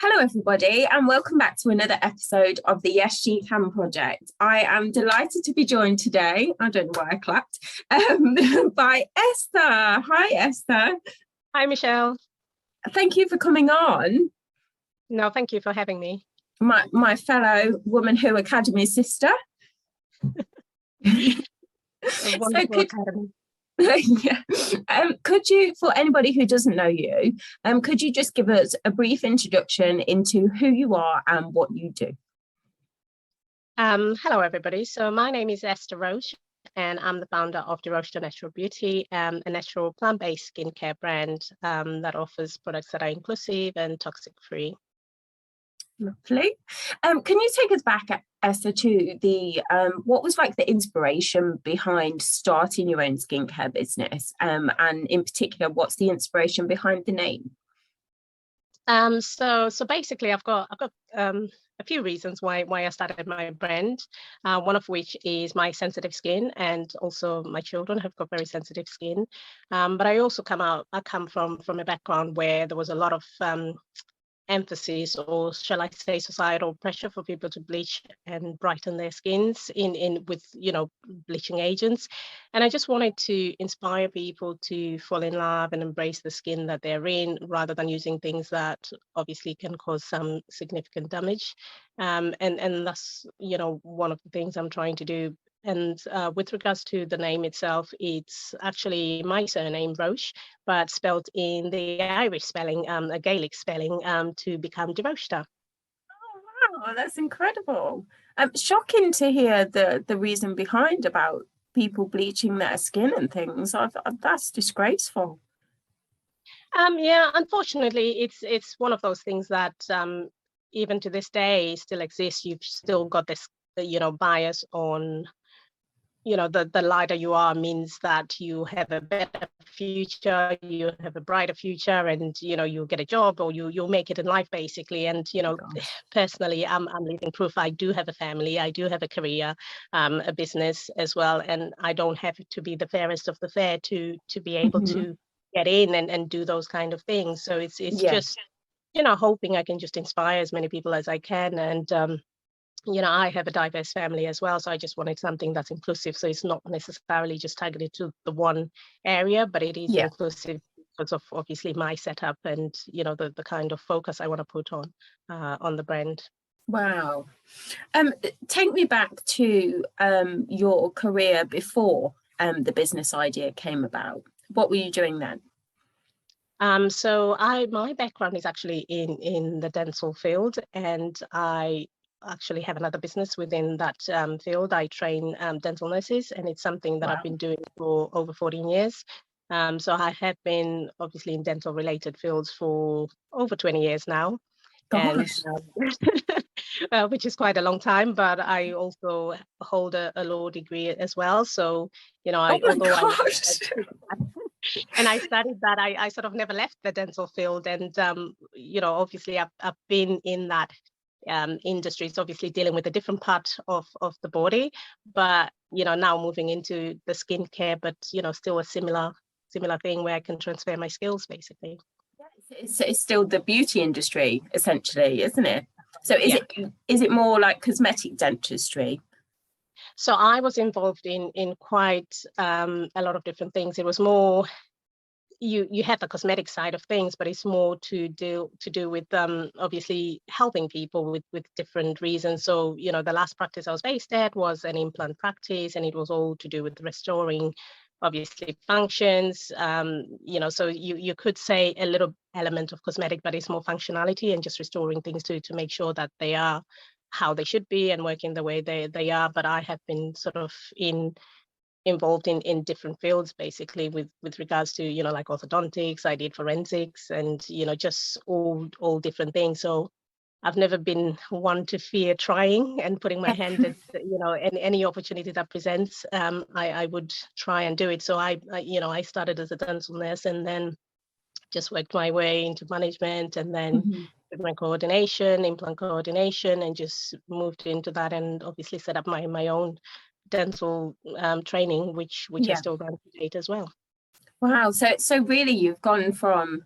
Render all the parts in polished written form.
Hello everybody and welcome back to another episode of the YesSHECan project. I am delighted to be joined today, I don't know why I clapped, by Esther. Hi Esther. Hi Michelle. Thank you for coming on. No, thank you for having me. My fellow Woman Who Academy sister. Academy. Yeah. Could you, for anybody who doesn't know you, could you just give us a brief introduction into who you are and what you do? Hello everybody. So my name is Esther Roche and I'm the founder of the Roche Natural Beauty, a natural plant-based skincare brand that offers products that are inclusive and toxic-free. Lovely. Can you take us back, Esther, to the what was like the inspiration behind starting your own skincare business, and in particular, what's the inspiration behind the name? So basically, I've got a few reasons why I started my brand. One of which is my sensitive skin, and also my children have got very sensitive skin. But I also come from a background where there was a lot of emphasis, or shall I say societal pressure, for people to bleach and brighten their skins with bleaching agents. And I just wanted to inspire people to fall in love and embrace the skin that they're in, rather than using things that obviously can cause some significant damage. And that's one of the things I'm trying to do. And with regards to the name itself, it's actually my surname, Roche, but spelled in the Irish spelling, a Gaelic spelling, to become Devoshta. Oh, wow, that's incredible. Shocking to hear the reason behind about people bleaching their skin and things. That's disgraceful. Yeah, unfortunately, it's one of those things that even to this day still exists. You've still got this, bias on, the lighter you are means that you have a better future, you have a brighter future, and you'll get a job, or you'll make it in life, basically. And personally, I'm living proof. I do have a family, I do have a career, a business as well, and I don't have to be the fairest of the fair to be able to get in and do those kind of things. So it's just hoping I can just inspire as many people as I can. And I have a diverse family as well, so I just wanted something that's inclusive. So it's not necessarily just targeted to the one area, but it is inclusive because of obviously my setup and the kind of focus I want to put on the brand. Wow. Take me back to your career before the business idea came about. What were you doing then? So my background is actually in the dental field, and I actually have another business within that field. I train dental nurses, and it's something that I've been doing for over 14 years. So I have been obviously in dental related fields for over 20 years now. Gosh. And which is quite a long time, but I also hold a law degree as well. So, and I studied that, I sort of never left the dental field. And, obviously I've been in that industry, so obviously dealing with a different part of the body, but now moving into the skincare, but still a similar thing where I can transfer my skills, basically. It's still the beauty industry, essentially, isn't it? So is it more like cosmetic dentistry? So I was involved in quite a lot of different things. It was more, you have the cosmetic side of things, but it's more to do with obviously helping people with different reasons. So the last practice I was based at was an implant practice, and it was all to do with restoring obviously functions. So you could say a little element of cosmetic, but it's more functionality and just restoring things to make sure that they are how they should be and working the way they are. But I have been sort of involved in different fields, basically with regards to like orthodontics. I did forensics, and just all different things. So I've never been one to fear trying and putting my hand at any opportunity that presents. I would try and do it. So I started as a dental nurse, and then just worked my way into management, and then implant coordination, and just moved into that, and obviously set up my own dental training, which I still run to date as well. Wow. So really you've gone from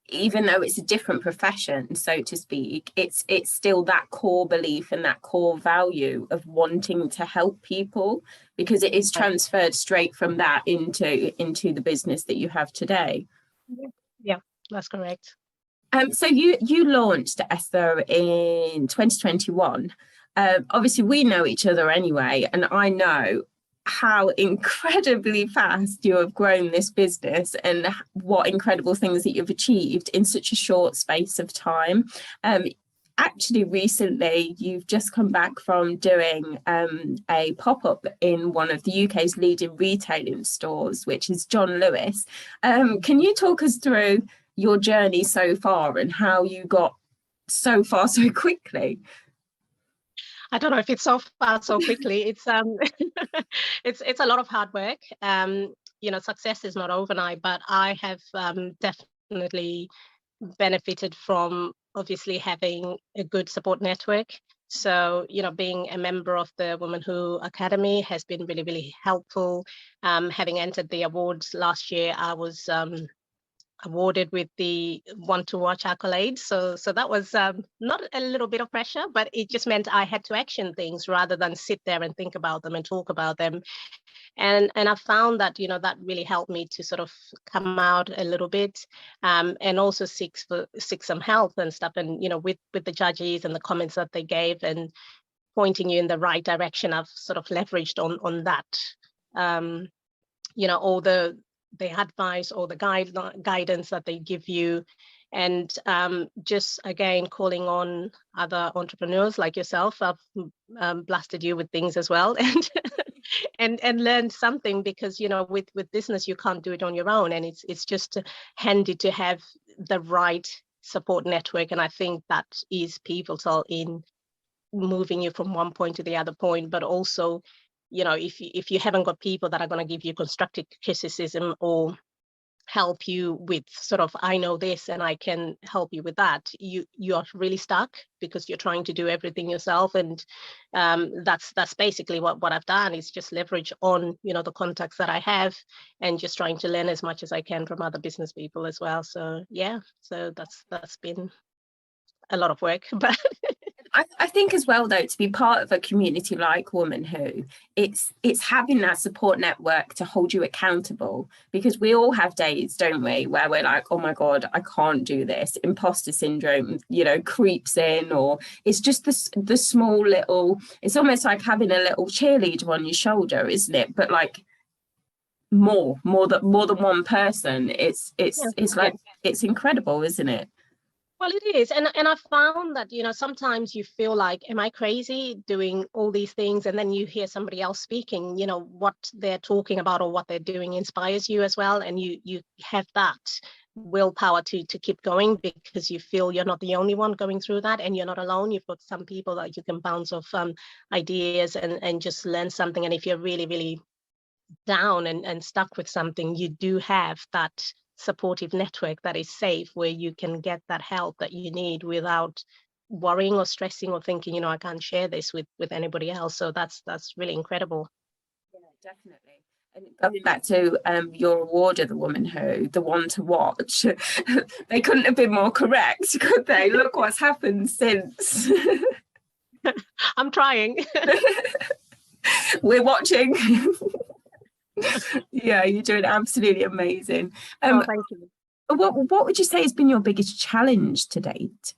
even though it's a different profession, so to speak, it's still that core belief and that core value of wanting to help people, because it is transferred straight from that into the business that you have today. Yeah, that's correct. So you launched Esther in 2021. Obviously, we know each other anyway, and I know how incredibly fast you have grown this business and what incredible things that you've achieved in such a short space of time. Actually, recently, you've just come back from doing a pop-up in one of the UK's leading retailing stores, which is John Lewis. Can you talk us through your journey so far and how you got so far so quickly? I don't know if it's so far so quickly. It's it's a lot of hard work. You know, success is not overnight, but I have definitely benefited from obviously having a good support network. So, you know, being a member of the Women Who Academy has been really, really helpful. Having entered the awards last year, I was awarded with the One to Watch accolade. So that was not a little bit of pressure, but it just meant I had to action things rather than sit there and think about them and talk about them. And I found that, you know, that really helped me to sort of come out a little bit, and also seek some help and stuff. And, you know, with the judges and the comments that they gave and pointing you in the right direction, I've sort of leveraged on that. You know, all the advice or the guidance that they give you, and just again calling on other entrepreneurs like yourself. I've blasted you with things as well, and learned something, because, you know, with business you can't do it on your own, and it's just handy to have the right support network. And I think that is pivotal in moving you from one point to the other point. But also, you know, if you haven't got people that are going to give you constructive criticism or help you with sort of, I know this and I can help you with that, you are really stuck, because you're trying to do everything yourself. And that's basically what I've done, is just leverage on, you know, the contacts that I have, and just trying to learn as much as I can from other business people as well. So yeah, so that's been a lot of work. But I think as well, though, to be part of a community like Woman Who, it's having that support network to hold you accountable, because we all have days, don't we, where we're like, oh my God, I can't do this. Imposter syndrome, you know, creeps in, or it's just the small little, it's almost like having a little cheerleader on your shoulder, isn't it? But like more than one person. It's like, it's incredible, isn't it? Well, it is. And I found that, you know, sometimes you feel like, am I crazy doing all these things? And then you hear somebody else speaking, you know, what they're talking about or what they're doing inspires you as well. And you have that willpower to keep going, because you feel you're not the only one going through that, and you're not alone. You've got some people that you can bounce off ideas and just learn something. And if you're really, really down and stuck with something, you do have that supportive network that is safe, where you can get that help that you need without worrying or stressing or thinking, you know, I can't share this with anybody else. So that's really incredible. Yeah, definitely. And going back to your award of the Woman Who, the One to Watch, they couldn't have been more correct, could they? Look what's happened since. I'm trying. We're watching. Yeah, you're doing absolutely amazing. Oh, thank you. What would you say has been your biggest challenge to date?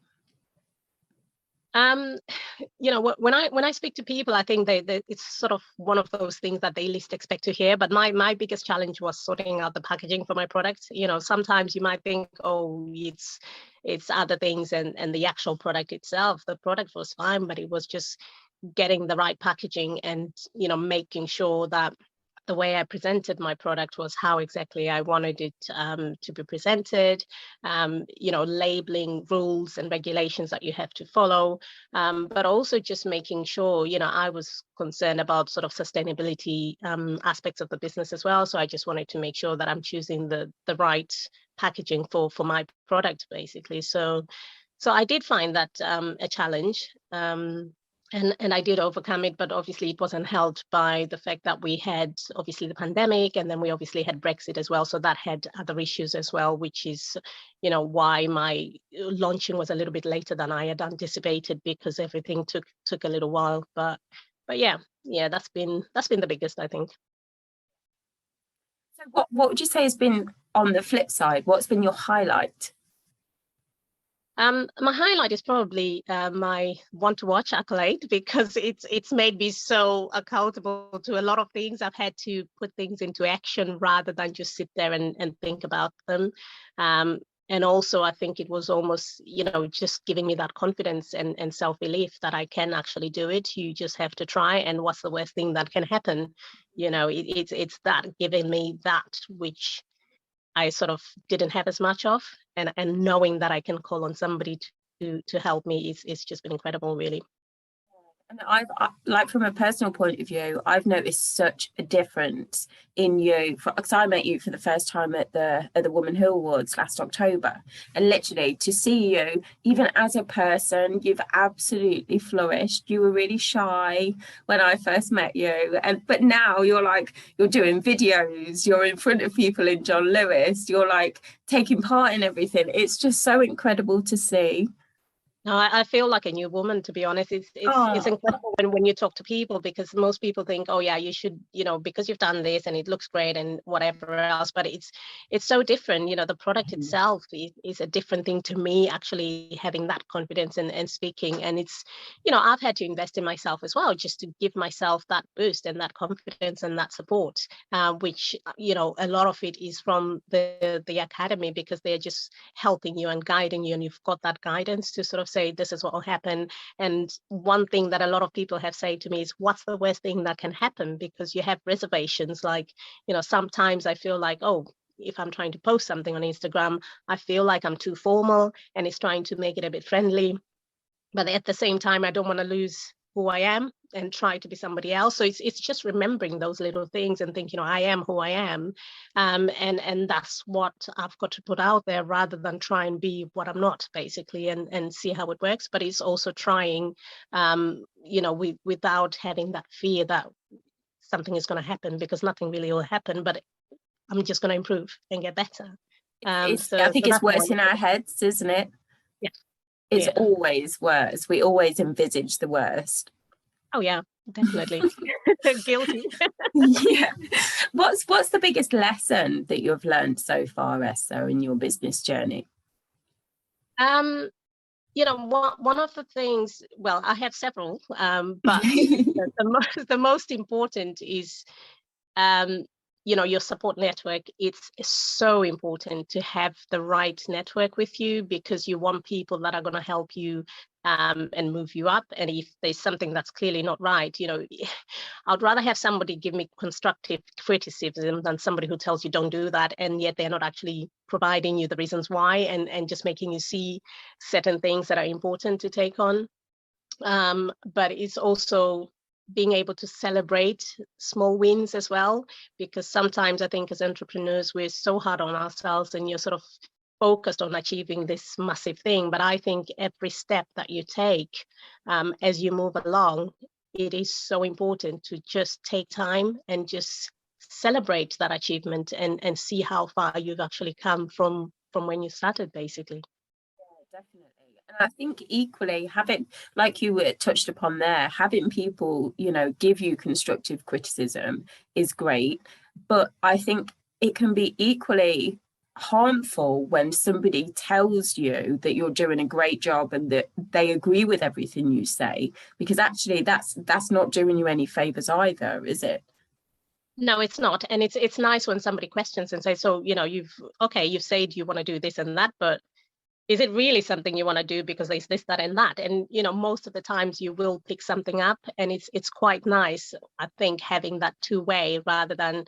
You know, when I speak to people, I think they it's sort of one of those things that they least expect to hear. But my biggest challenge was sorting out the packaging for my product. You know, sometimes you might think, oh, it's other things, and the actual product itself, the product was fine, but it was just getting the right packaging and, you know, making sure that the way I presented my product was how exactly I wanted it to be presented, you know, labeling rules and regulations that you have to follow, but also just making sure, you know, I was concerned about sort of sustainability aspects of the business as well. So I just wanted to make sure that I'm choosing the right packaging for my product, basically. So I did find that a challenge. And I did overcome it, but obviously it wasn't helped by the fact that we had obviously the pandemic, and then we obviously had Brexit as well. So that had other issues as well, which is, you know, why my launching was a little bit later than I had anticipated, because everything took a little while. But yeah, that's been the biggest, I think. So what would you say has been on the flip side? What's been your highlight? My highlight is probably my want to watch accolade, because it's made me so accountable to a lot of things. I've had to put things into action rather than just sit there and think about them. And also, I think it was almost, you know, just giving me that confidence and self-belief that I can actually do it. You just have to try. And what's the worst thing that can happen? You know, it's that giving me that which I sort of didn't have as much of, and knowing that I can call on somebody to help me is just been incredible, really. And like, from a personal point of view, I've noticed such a difference in you, because I met you for the first time at the Woman Who Awards last October, and literally to see you, even as a person, you've absolutely flourished. You were really shy when I first met you, but now you're doing videos, you're in front of people in John Lewis, you're like taking part in everything. It's just so incredible to see. No, I feel like a new woman, to be honest. It's incredible when you talk to people, because most people think, oh yeah, you should, you know, because you've done this and it looks great and whatever else, but it's so different. You know, the product itself is a different thing to me, actually having that confidence and speaking. And it's, you know, I've had to invest in myself as well, just to give myself that boost and that confidence and that support, which, you know, a lot of it is from the academy, because they're just helping you and guiding you, and you've got that guidance to sort of say this is what will happen. And one thing that a lot of people have said to me is, what's the worst thing that can happen? Because you have reservations, like, you know, sometimes I feel like, oh, if I'm trying to post something on Instagram, I feel like I'm too formal and it's trying to make it a bit friendly, but at the same time I don't want to lose who I am and try to be somebody else. So it's just remembering those little things and thinking, you know, I am who I am. And that's what I've got to put out there, rather than try and be what I'm not, basically, and see how it works. But it's also trying, you know, without having that fear that something is going to happen, because nothing really will happen, but I'm just going to improve and get better. I think it's worse in our heads, isn't it? Yeah. It's always worse. We always envisage the worst. Oh yeah, definitely. Guilty. Yeah. What's the biggest lesson that you've learned so far, Esther, in your business journey? You know, one of the things, well, I have several, but the most important is, you know, your support network. It's so important to have the right network with you, because you want people that are going to help you and move you up. And if there's something that's clearly not right, you know, I'd rather have somebody give me constructive criticism than somebody who tells you don't do that, and yet they're not actually providing you the reasons why, and just making you see certain things that are important to take on. But it's also being able to celebrate small wins as well, because sometimes I think as entrepreneurs, we're so hard on ourselves and you're sort of focused on achieving this massive thing. But I think every step that you take as you move along, it is so important to just take time and just celebrate that achievement and see how far you've actually come from when you started, basically. Yeah, definitely. And I think equally, having, like you were touched upon there, having people, you know, give you constructive criticism is great. But I think it can be equally harmful when somebody tells you that you're doing a great job and that they agree with everything you say, because actually that's not doing you any favors either, is it? No, it's not. And it's nice when somebody questions and says, so, you know, you've said you want to do this and that, but is it really something you want to do, because there's this, that, and that? And, you know, most of the times you will pick something up, and it's quite nice, I think, having that two-way rather than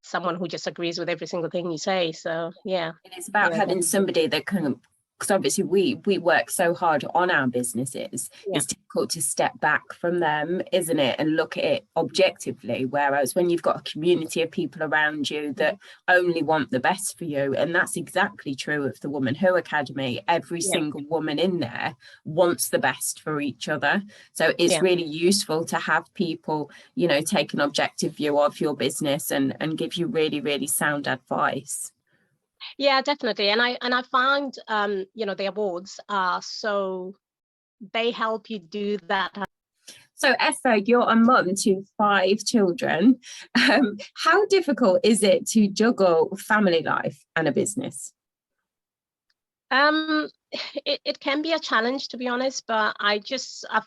someone who just agrees with every single thing you say. So yeah. It's about having somebody that can because obviously we work so hard on our businesses, it's difficult to step back from them, isn't it, and look at it objectively. Whereas when you've got a community of people around you that only want the best for you, and that's exactly true of the Woman Who Academy, every single woman in there wants the best for each other. So it's really useful to have people, you know, take an objective view of your business and give you really, really sound advice. Yeah, definitely. And I find, you know, the awards are they help you do that. So Esther, you're a mum to 5 children. How difficult is it to juggle family life and a business? It can be a challenge, to be honest, but I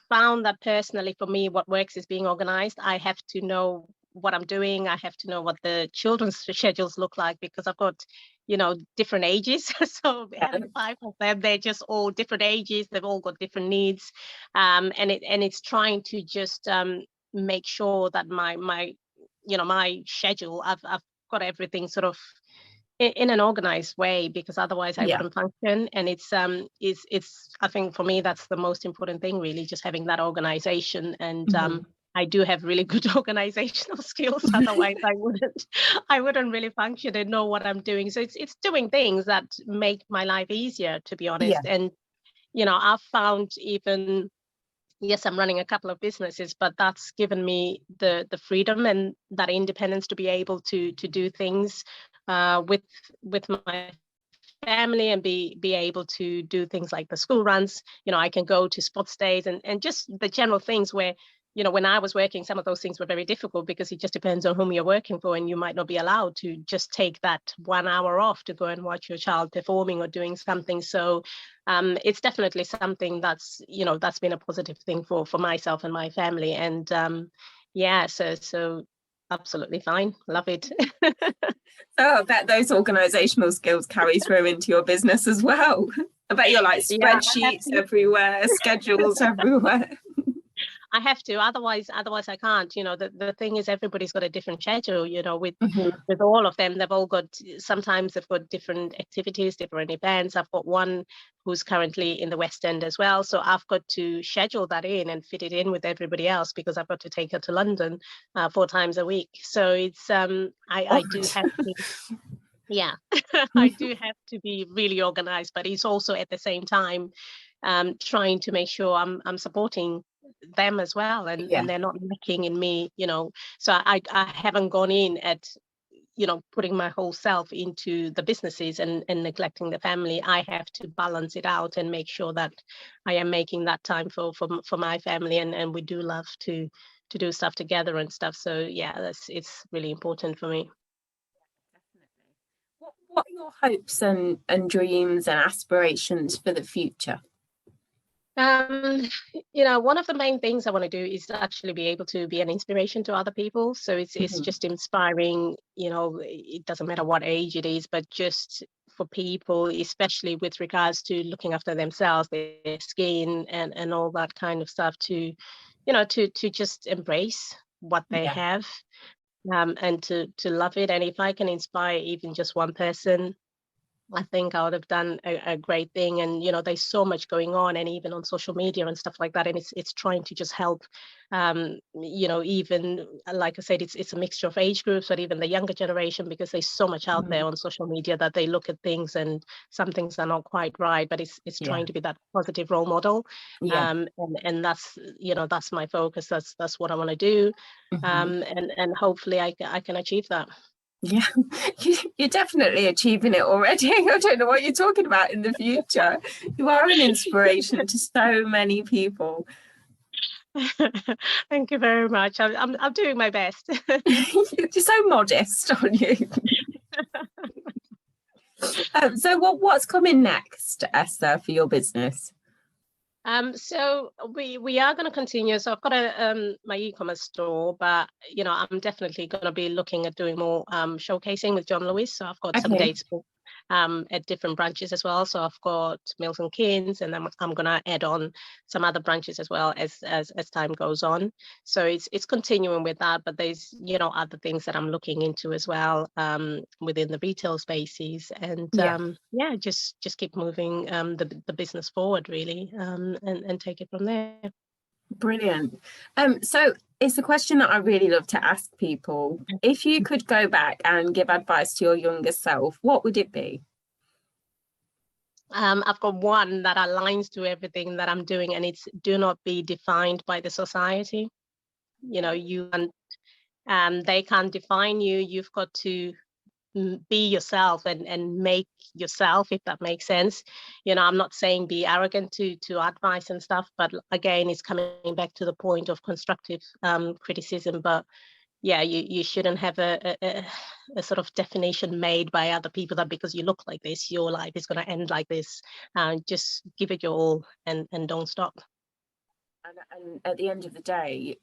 found that personally for me, what works is being organized. I have to know what I'm doing. I have to know what the children's schedules look like, because I've got, you know, different ages. So having 5 of them, they're just all different ages. They've all got different needs. And it's trying to just make sure that my you know, my schedule, I've got everything sort of in an organized way, because otherwise I wouldn't function. And it's I think for me that's the most important thing, really, just having that organization. And I do have really good organizational skills, otherwise I wouldn't really function and know what I'm doing. So it's doing things that make my life easier, to be honest. And you know, I've found, even yes, I'm running a couple of businesses, but that's given me the freedom and that independence to be able to do things with my family, and be able to do things like the school runs. You know, I can go to sports days and just the general things where, you know, when I was working, some of those things were very difficult, because it just depends on whom you're working for, and you might not be allowed to just take that 1 hour off to go and watch your child performing or doing something. So it's definitely something that's, you know, that's been a positive thing for myself and my family. And so absolutely fine. Love it. So I bet those organizational skills carry through into your business as well. I bet you're like spreadsheets everywhere, schedules everywhere. I have to, otherwise I can't. You know, the thing is, everybody's got a different schedule, you know, with all of them. Sometimes they've got different activities, different events. I've got one who's currently in the West End as well. So I've got to schedule that in and fit it in with everybody else, because I've got to take her to London 4 times a week. So it's, I do have to, I do have to be really organized, but it's also at the same time trying to make sure I'm supporting them as well, and they're not lacking in me, you know. So I haven't gone in at, you know, putting my whole self into the businesses and neglecting the family. I have to balance it out and make sure that I am making that time for my family, and we do love to do stuff together and stuff. So it's really important for me. Definitely. What are your hopes and dreams and aspirations for the future? You know, one of the main things I want to do is actually be able to be an inspiration to other people. So it's just inspiring, you know, it doesn't matter what age it is, but just for people, especially with regards to looking after themselves, their skin and all that kind of stuff, to, you know, to just embrace what they have, and to love it. And if I can inspire even just one person, I think I would have done a great thing. And, you know, there's so much going on, and even on social media and stuff like that. And it's trying to just help, you know, even like I said, it's a mixture of age groups, but even the younger generation, because there's so much out there on social media that they look at things and some things are not quite right, but it's trying to be that positive role model. And that's, you know, that's my focus. That's what I want to do. And hopefully I can achieve that. Yeah, you're definitely achieving it already. I don't know what you're talking about in the future. You are an inspiration to so many people. Thank you very much. I'm doing my best. You're so modest, aren't you? So what's coming next, Esther, for your business? So we are going to continue. So I've got my e-commerce store, but you know, I'm definitely going to be looking at doing more showcasing with John Lewis. So I've got some dates booked at different branches as well. So I've got Milton Keynes, and I'm going to add on some other branches as well as time goes on. So it's continuing with that, but there's, you know, other things that I'm looking into as well within the retail spaces, and yeah, just keep moving the business forward really, and take it from there. Brilliant. So it's a question that I really love to ask people. If you could go back and give advice to your younger self, what would it be? I've got one that aligns to everything that I'm doing, and it's do not be defined by the society. You know, they can't define you. You've got to be yourself and make yourself, if that makes sense. You know, I'm not saying be arrogant to advice and stuff, but again, it's coming back to the point of constructive criticism. But yeah, you shouldn't have a sort of definition made by other people that because you look like this, your life is going to end like this. Just give it your all and don't stop. And at the end of the day,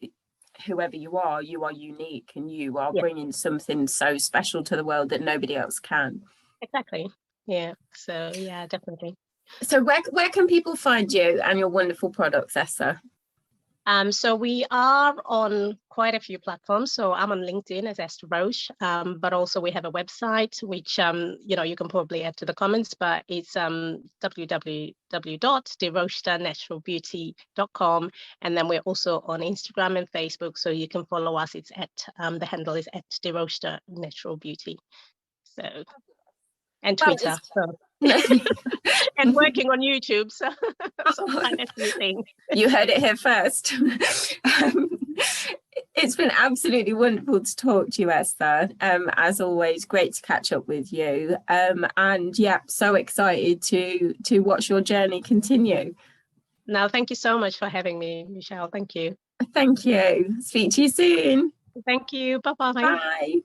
whoever you are unique, and you are bringing something so special to the world that nobody else can. Exactly. Yeah. So yeah, definitely. So where can people find you and your wonderful products, Esther? So we are on quite a few platforms. So I'm on LinkedIn as Esther Roche, but also we have a website, which, you know, you can probably add to the comments, but it's www.derochenaturalbeauty.com. And then we're also on Instagram and Facebook, so you can follow us. It's at, the handle is at @derochenaturalbeauty. So, and Twitter. And working on YouTube, so quite a few things. You heard it here first. It's been absolutely wonderful to talk to you, Esther. As always, great to catch up with you. And yeah, so excited to watch your journey continue. No, thank you so much for having me, Michelle. Thank you. Thank you. Speak to you soon. Thank you. Bye-bye. Bye.